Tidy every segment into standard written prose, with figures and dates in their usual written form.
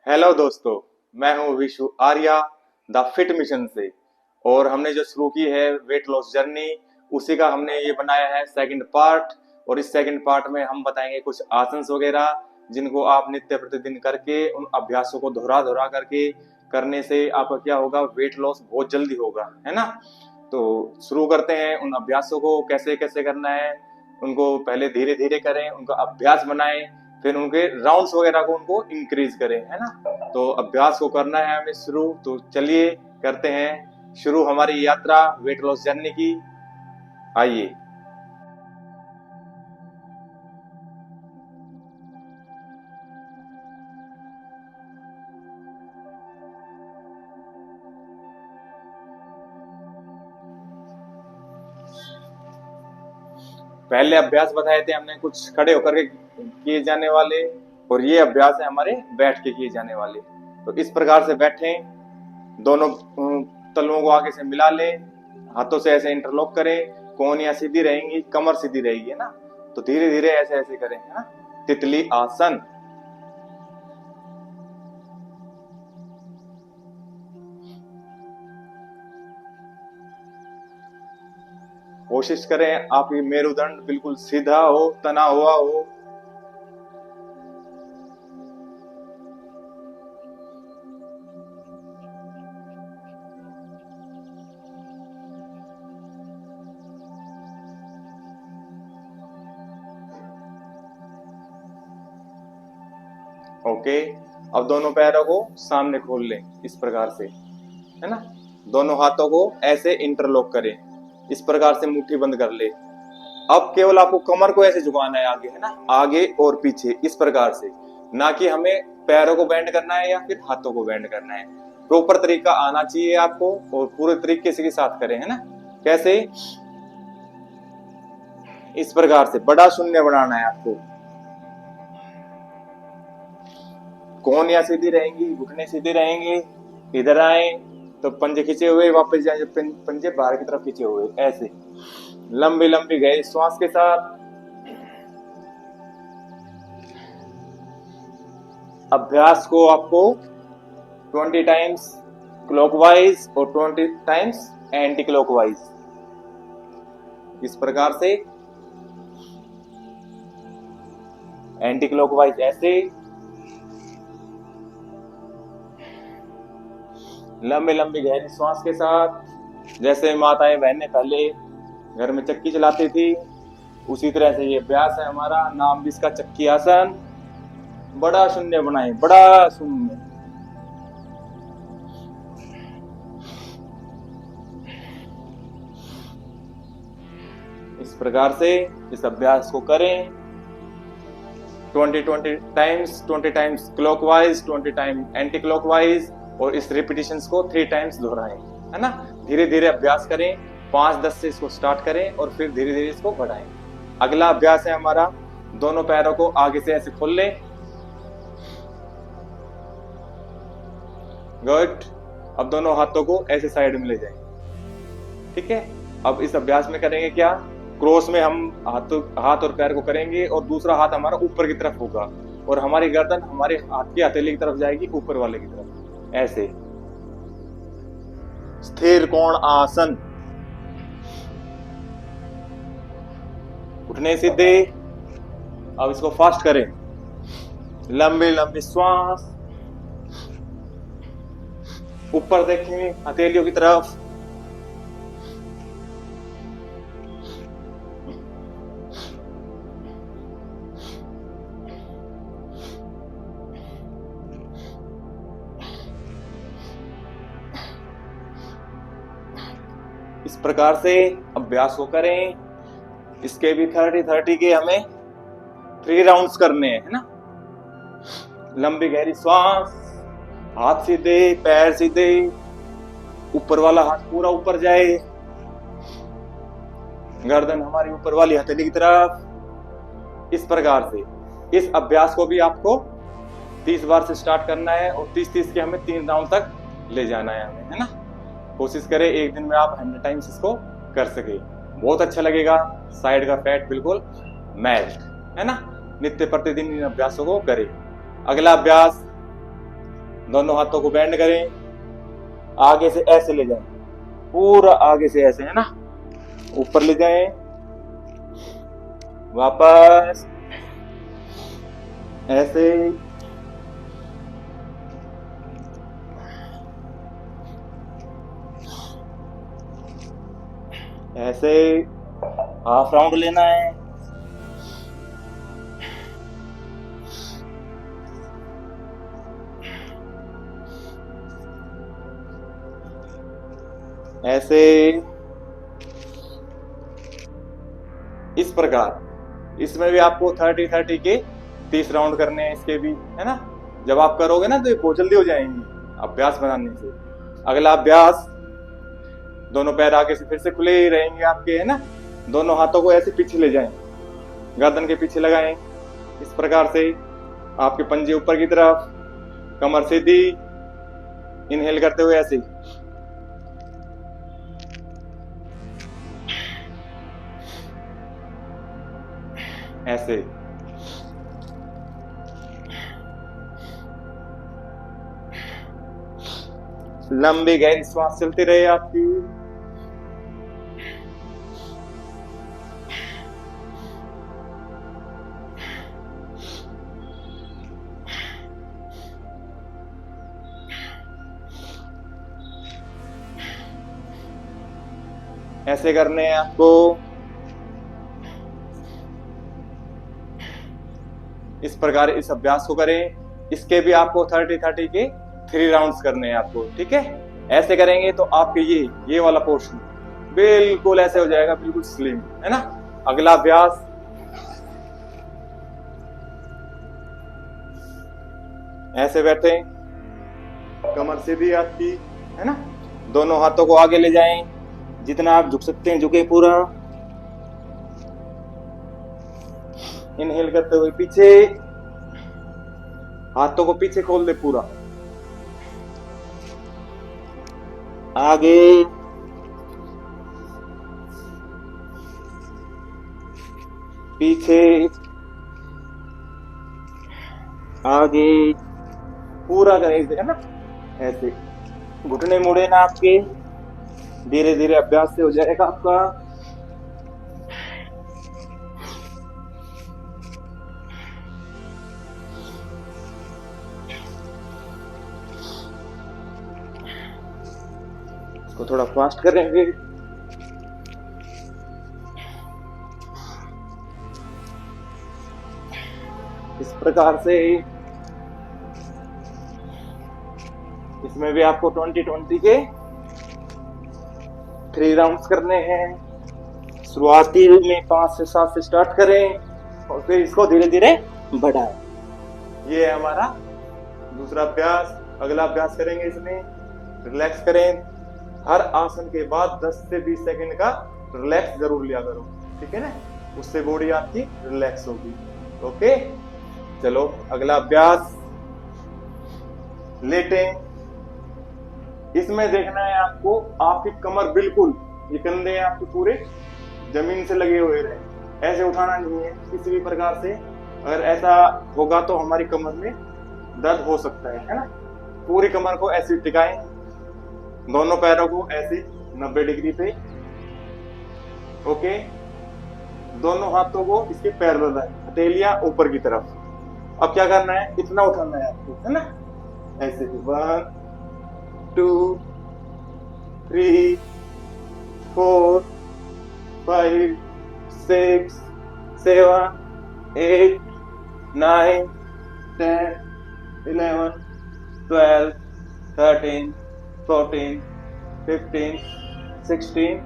Hello दोस्तों, मैं हूं Vishu Arya the fit mission से। और हमने जो शुरू की है वेट लॉस जर्नी, उसी का हमने ये बनाया है सेकंड पार्ट। और इस सेकंड पार्ट में हम बताएंगे कुछ आसन्स वगैरह जिनको आप नित्य प्रतिदिन करके उन अभ्यासों को दोहरा दोहरा करके करने से आपका क्या होगा, वेट लॉस बहुत जल्दी होगा, है ना। तो शुरू करते हैं। उन अभ्यासों को कैसे कैसे करना है, उनको पहले धीरे धीरे करें, उनका अभ्यास बनाएं, फिर उनके राउंड्स वगैरह को उनको इंक्रीज करें, है ना। तो अभ्यास को करना है हमें शुरू। तो चलिए करते हैं शुरू हमारी यात्रा वेट लॉस जर्नी की। आइए। पहले अभ्यास बताए थे हमने कुछ खड़े होकर के किए जाने वाले, और ये अभ्यास है हमारे बैठ के किए जाने वाले। तो इस प्रकार से बैठें, दोनों तलवों को आगे से मिला लें, हाथों से ऐसे इंटरलॉक करें, कोहनियां सीधी रहेंगी, कमर सीधी रहेगी, है ना। तो धीरे धीरे ऐसे ऐसे करें, है ना। तितली आसन। कोशिश करें आपकी मेरुदंड बिल्कुल सीधा हो, तना हुआ हो। ओके। अब दोनों पैरों को सामने खोल लें इस प्रकार से, है ना। दोनों हाथों को ऐसे इंटरलॉक करें, इस प्रकार से मुट्ठी बंद कर ले। अब केवल आपको कमर को ऐसे झुकाना है आगे, है ना, आगे और पीछे इस प्रकार से। ना कि हमें पैरों को बेंड करना है या फिर हाथों को बेंड करना है। प्रॉपर तरीका आना चाहिए आपको, और पूरे तरीके से के साथ करें, है ना। कैसे? इस प्रकार से बड़ा शून्य बनाना है आपको। कोहनियां सीधी रहेंगी, घुटने सीधे रहेंगे। इधर आए तो पंजे खींचे हुए, वापस जाए पंजे बाहर की तरफ खींचे हुए, ऐसे लंबी लंबी गहरी श्वास के साथ। अभ्यास को आपको 20 टाइम्स क्लॉकवाइज और 20 टाइम्स एंटी क्लॉकवाइज, इस प्रकार से। एंटी क्लॉकवाइज ऐसे लंबी लंबी गहरी श्वास के साथ। जैसे माताएं बहनें पहले घर में चक्की चलाती थी, उसी तरह से ये अभ्यास है हमारा। नाम भी इसका चक्की आसन। बड़ा शून्य बनाए, बड़ा शून्य। इस प्रकार से इस अभ्यास को करें 20 times clockwise, 20 time anti clockwise, और इस रिपीटिशंस को 3 टाइम्स दोहराएं, है ना। धीरे धीरे अभ्यास करें, 5-10 से इसको स्टार्ट करें और फिर धीरे धीरे इसको बढ़ाएं। अगला अभ्यास है हमारा, दोनों पैरों को आगे से ऐसे खोल लें। गुड। अब दोनों हाथों को ऐसे साइड में ले जाएं, ठीक है। अब इस अभ्यास में करेंगे क्या, क्रॉस में हम हाथ और पैर को करेंगे, और दूसरा हाथ हमारा ऊपर की तरफ होगा, और हमारी गर्दन हमारे हाथ की हथेली की तरफ जाएगी, ऊपर वाले की तरफ, ऐसे। स्थिर कोण आसन। उठने सीधे। अब इसको फास्ट करें। लंबी लंबी श्वास, ऊपर देखें हथेलियों की तरफ। इस प्रकार से अभ्यास को करें। इसके भी 30 के हमें 3 राउंड्स करने हैं, है ना। लंबी गहरी श्वास, हाथ सीधे, पैर सीधे, ऊपर वाला हाथ पूरा ऊपर जाए, गर्दन हमारी ऊपर वाली हथेली की तरफ। इस प्रकार से इस अभ्यास को भी आपको 30 बार से स्टार्ट करना है, और 30-30 के हमें 3 राउंड तक ले जाना है हमें, है ना। कोशिश करें एक दिन में आप 100 टाइम्स इसको कर सके, बहुत अच्छा लगेगा। साइड का फैट बिल्कुल मेल्ट, है ना। नित्य प्रतिदिन इन अभ्यासों को करें। अगला अभ्यास दोनों हाथों को बेंड करें, आगे से ऐसे ले जाएं, पूरा आगे से ऐसे, है ना, ऊपर ले जाएं, वापस ऐसे, ऐसे हाफ राउंड लेना है, ऐसे, इस प्रकार। इसमें भी आपको 30-30 के 30 राउंड करने हैं, इसके भी, है ना। जब आप करोगे ना तो ये बहुत जल्दी हो जाएंगे अभ्यास बनाने से। अगला अभ्यास, दोनों पैर आगे से फिर से खुले ही रहेंगे आपके, है ना। दोनों हाथों को ऐसे पीछे ले जाएं, गर्दन के पीछे लगाएं, इस प्रकार से। आपके पंजे ऊपर की तरफ, कमर सीधी, इनहेल करते हुए ऐसे, ऐसे, लंबी गहरी श्वास चलती रहे आपकी। ऐसे करने हैं आपको। इस प्रकार इस अभ्यास को करें। इसके भी आपको 30-30 के 3 राउंड्स करने हैं आपको, ठीक है। ऐसे करेंगे तो आपके ये वाला पोर्शन बिल्कुल ऐसे हो जाएगा, बिल्कुल स्लिम, है ना। अगला अभ्यास, ऐसे बैठे, कमर सीधी आपकी, है ना। दोनों हाथों को आगे ले जाएं, जितना आप झुक सकते हैं झुके पूरा। इनहेल करते हुए पीछे, हाथों को पीछे खोल दे पूरा, आगे, पीछे, आगे, पूरा करें, है ना। ऐसे घुटने मुड़े ना आपके, धीरे धीरे अभ्यास से हो जाएगा आपका। इसको थोड़ा फास्ट करेंगे। इस प्रकार से इसमें भी आपको 20-20 के 3 राउंड्स करने हैं। शुरुआती में 5 से 7 से स्टार्ट करें और फिर इसको धीरे धीरे बढ़ाएं। ये है हमारा दूसरा अभ्यास। अगला अभ्यास करेंगे, इसमें रिलैक्स करें। हर आसन के बाद 10 से 20 सेकंड का रिलैक्स जरूर लिया करो, ठीक है ना, उससे बॉडी आपकी रिलैक्स होगी। ओके, चलो अगला अभ्यास, लेटें। इसमें देखना है आपको, आपकी कमर बिल्कुल, ये कंधे आपके पूरे जमीन से लगे हुए रहे, ऐसे उठाना नहीं है किसी भी प्रकार से। अगर ऐसा होगा तो हमारी कमर में दर्द हो सकता है ना। पूरी कमर को ऐसे टिकाएं, दोनों पैरों को ऐसे 90 डिग्री पे। ओके, दोनों हाथों को इसके पैरेलल रखें, हथेलियां ऊपर की तरफ। अब क्या करना है, इतना उठाना है आपको, है ना, ऐसे 1 2 3 4 5 6 7 8 9 10 11 12 13 14 15 16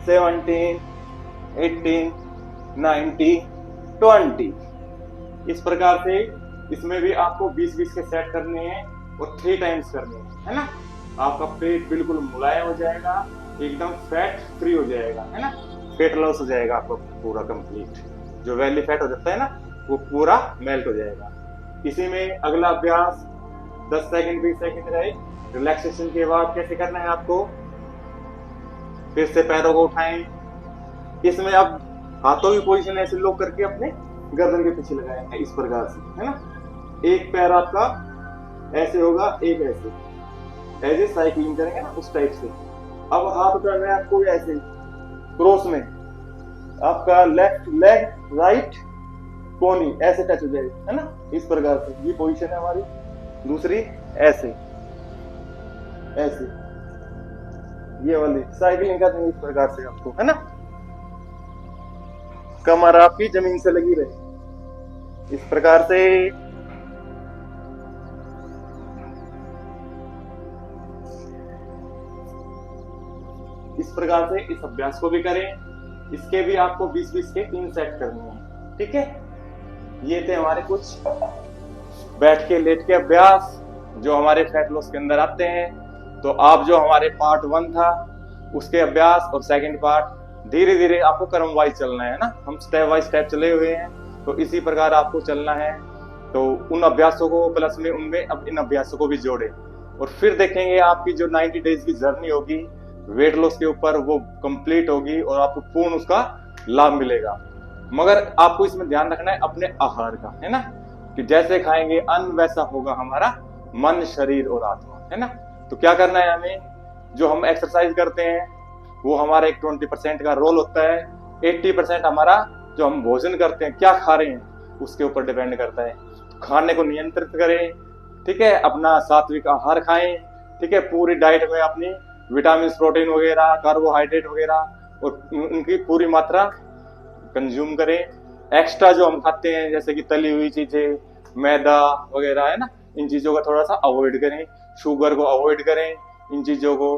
17 18 19 20। इस प्रकार से इसमें भी आपको 20-20 के सेट करने हैं और 3 टाइम्स करने हैं, है ना। आपका पेट बिल्कुल मुलायम हो जाएगा, एकदम फैट फ्री हो जाएगा, है ना। फेट लॉस हो जाएगा आपको पूरा कंप्लीट। जो वैली फैट हो जाता है ना, वो पूरा मेल्ट हो जाएगा। इसी में अगला अभ्यास 10 सेकंड 20 सेकंड रहे। रिलैक्सेशन के बाद कैसे करना है आपको, फिर से पैरों को उठाएं। इसमें अब हाथों की पोजीशन ऐसे लॉक करके अपने गर्दन के पीछे लगाएंगे, इस प्रकार से, है ना। एक पैर आपका ऐसे होगा, एक ऐसे साइकिलिंग करेंगे ना उस टाइप से। अब हाथ उठाना है आपको ऐसे क्रॉस में, आपका लेफ्ट लेग राइट कोनी ऐसे टच हो जाएगी, है ना, इस प्रकार से। ये पोजीशन है हमारी। दूसरी ऐसे ऐसे, ये वाली साइकिलिंग करनी इस प्रकार से आपको, है ना, कमर आपकी जमीन से लगी रहे इस प्रकार से। इस प्रकार से इस अभ्यास को भी करें। इसके भी आपको 20-20 के 3 सेट करने हैं, ठीक है। ये थे हमारे कुछ बैठ के लेट के अभ्यास जो हमारे फैट लॉस के अंदर आते हैं। तो आप जो हमारे पार्ट 1 था उसके अभ्यास और सेकंड पार्ट धीरे धीरे आपको क्रम वाइज चलना है ना, हम स्टेप बाय स्टेप चले हुए हैं, तो इसी प्रकार आपको चलना है। तो उन अभ्यासों को प्लस में उनमें अब इन अभ्यासों को भी जोड़े और फिर देखेंगे आपकी जो 90 डेज की जर्नी होगी वेट लॉस के ऊपर वो कंप्लीट होगी और आपको पूर्ण उसका लाभ मिलेगा। मगर आपको इसमें ध्यान रखना है अपने आहार का, है ना, कि जैसे खाएंगे अन्न वैसा होगा हमारा मन शरीर और आत्मा, है ना। तो क्या करना है हमें, जो हम एक्सरसाइज करते हैं वो हमारा एक 20% का रोल होता है, 80% हमारा जो हम भोजन करते हैं क्या खा रहे हैं उसके ऊपर डिपेंड करता है। खाने को नियंत्रित करें, ठीक है, अपना सात्विक आहार खाएं, ठीक है, पूरी डाइट में अपनी विटामिन प्रोटीन वगैरह कार्बोहाइड्रेट वगैरह और उनकी पूरी मात्रा कंज्यूम करें। एक्स्ट्रा जो हम खाते हैं जैसे कि तली हुई चीजें, मैदा वगैरह, है ना, इन चीजों का थोड़ा सा अवॉइड करें, शुगर को अवॉइड करें, इन चीजों को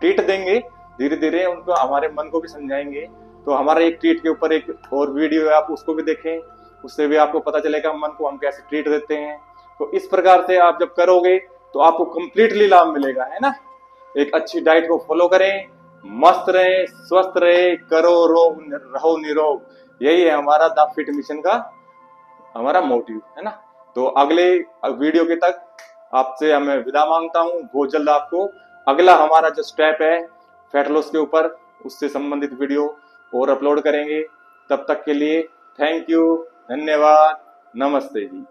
ट्रीट देंगे धीरे धीरे, उनको हमारे मन को भी समझाएंगे। तो हमारा एक ट्रीट के ऊपर एक और वीडियो है, आप उसको भी देखें, उससे भी आपको पता चलेगा मन को हम कैसे ट्रीट देते हैं। तो इस प्रकार से आप जब करोगे तो आपको कंप्लीटली लाभ मिलेगा, है ना। एक अच्छी डाइट को फॉलो करें, मस्त रहे, स्वस्थ रहे, करो रोग रहो निरोग, यही है हमारा द फिट मिशन का हमारा मोटिव, है ना। तो अगले वीडियो के तक आपसे मैं विदा मांगता हूँ। बहुत जल्द आपको अगला हमारा जो स्टेप है फैट लॉस के ऊपर उससे संबंधित वीडियो और अपलोड करेंगे। तब तक के लिए थैंक यू, धन्यवाद, नमस्ते जी।